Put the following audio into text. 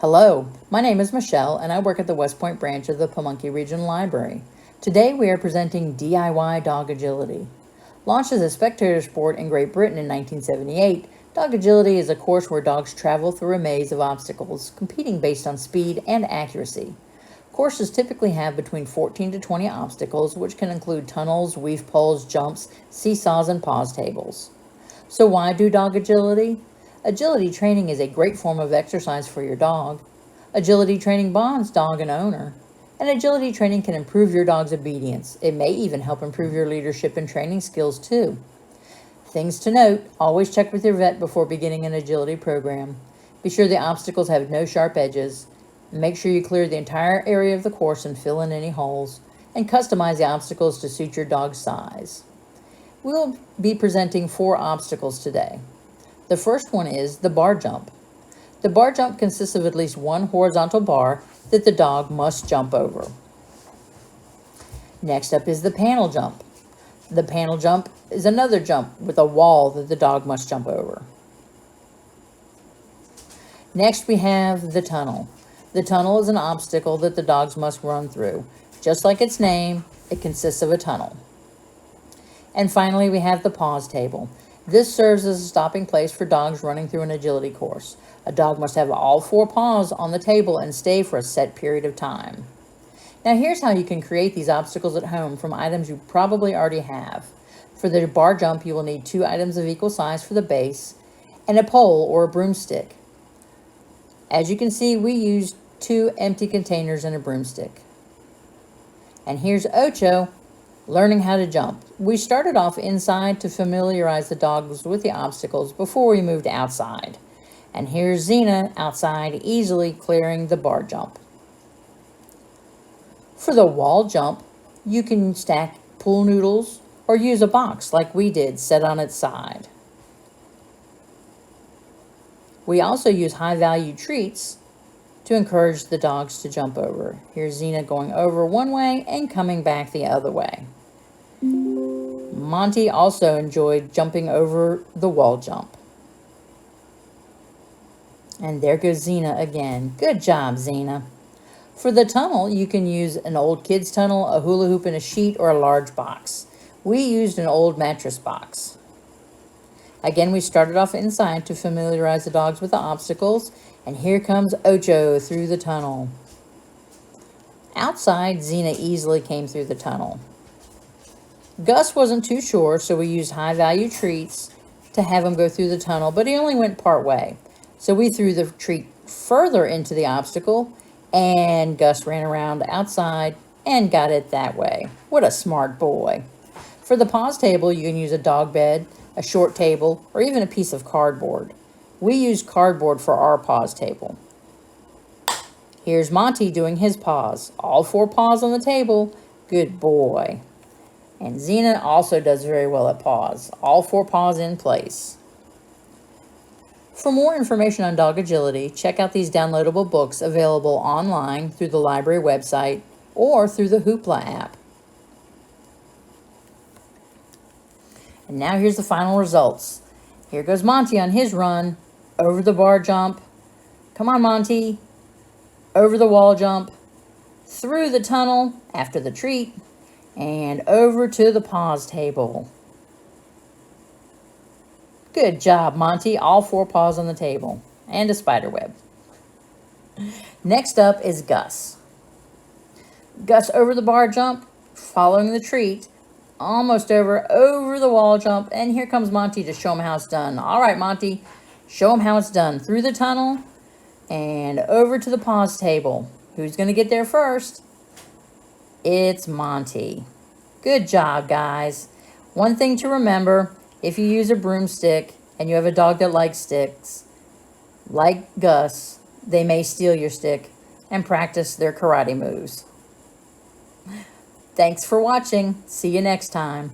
Hello, my name is Michelle and I work at the West Point branch of the Pamunkey Regional Library. Today we are presenting DIY Dog Agility. Launched as a spectator sport in Great Britain in 1978, Dog Agility is a course where dogs travel through a maze of obstacles, competing based on speed and accuracy. Courses typically have between 14 to 20 obstacles, which can include tunnels, weave poles, jumps, seesaws, and pause tables. So why do Dog Agility? Agility training is a great form of exercise for your dog. Agility training bonds dog and owner. And agility training can improve your dog's obedience. It may even help improve your leadership and training skills too. Things to note: always check with your vet before beginning an agility program. Be sure the obstacles have no sharp edges. Make sure you clear the entire area of the course and fill in any holes. And customize the obstacles to suit your dog's size. We'll be presenting 4 obstacles today. The first one is the bar jump. The bar jump consists of at least one horizontal bar that the dog must jump over. Next up is the panel jump. The panel jump is another jump with a wall that the dog must jump over. Next we have the tunnel. The tunnel is an obstacle that the dogs must run through. Just like its name, it consists of a tunnel. And finally we have the pause table. This serves as a stopping place for dogs running through an agility course. A dog must have all 4 paws on the table and stay for a set period of time. Now here's how you can create these obstacles at home from items you probably already have. For the bar jump, you will need 2 items of equal size for the base and a pole or a broomstick. As you can see, we used 2 empty containers and a broomstick. And here's Ocho learning how to jump. We started off inside to familiarize the dogs with the obstacles before we moved outside. And here's Xena outside, easily clearing the bar jump. For the wall jump, you can stack pool noodles or use a box like we did set on its side. We also use high-value treats to encourage the dogs to jump over. Here's Xena going over one way and coming back the other way. Monty also enjoyed jumping over the wall jump. And there goes Xena again. Good job, Xena. For the tunnel, you can use an old kid's tunnel, a hula hoop, and a sheet, or a large box. We used an old mattress box. Again, we started off inside to familiarize the dogs with the obstacles, and here comes Ocho through the tunnel. Outside, Xena easily came through the tunnel. Gus wasn't too sure, so we used high-value treats to have him go through the tunnel, but he only went part way. So we threw the treat further into the obstacle, and Gus ran around outside and got it that way. What a smart boy. For the pause table, you can use a dog bed, a short table, or even a piece of cardboard. We used cardboard for our pause table. Here's Monty doing his pause. All 4 paws on the table. Good boy. And Xena also does very well at paws. All 4 paws in place. For more information on dog agility, check out these downloadable books available online through the library website or through the Hoopla app. And now here's the final results. Here goes Monty on his run, over the bar jump. Come on, Monty. Over the wall jump, through the tunnel after the treat, and over to the pause table. Good job, Monty. All 4 paws on the table, and a spider web. Next up is Gus. Gus over the bar jump, following the treat, almost over the wall jump, and here comes Monty to show him how it's done. All right, Monty, show him how it's done. Through the tunnel and over to the pause table. Who's going to get there first? It's Monty. Good job, guys. One thing to remember, if you use a broomstick and you have a dog that likes sticks, like Gus, they may steal your stick and practice their karate moves. Thanks for watching. See you next time.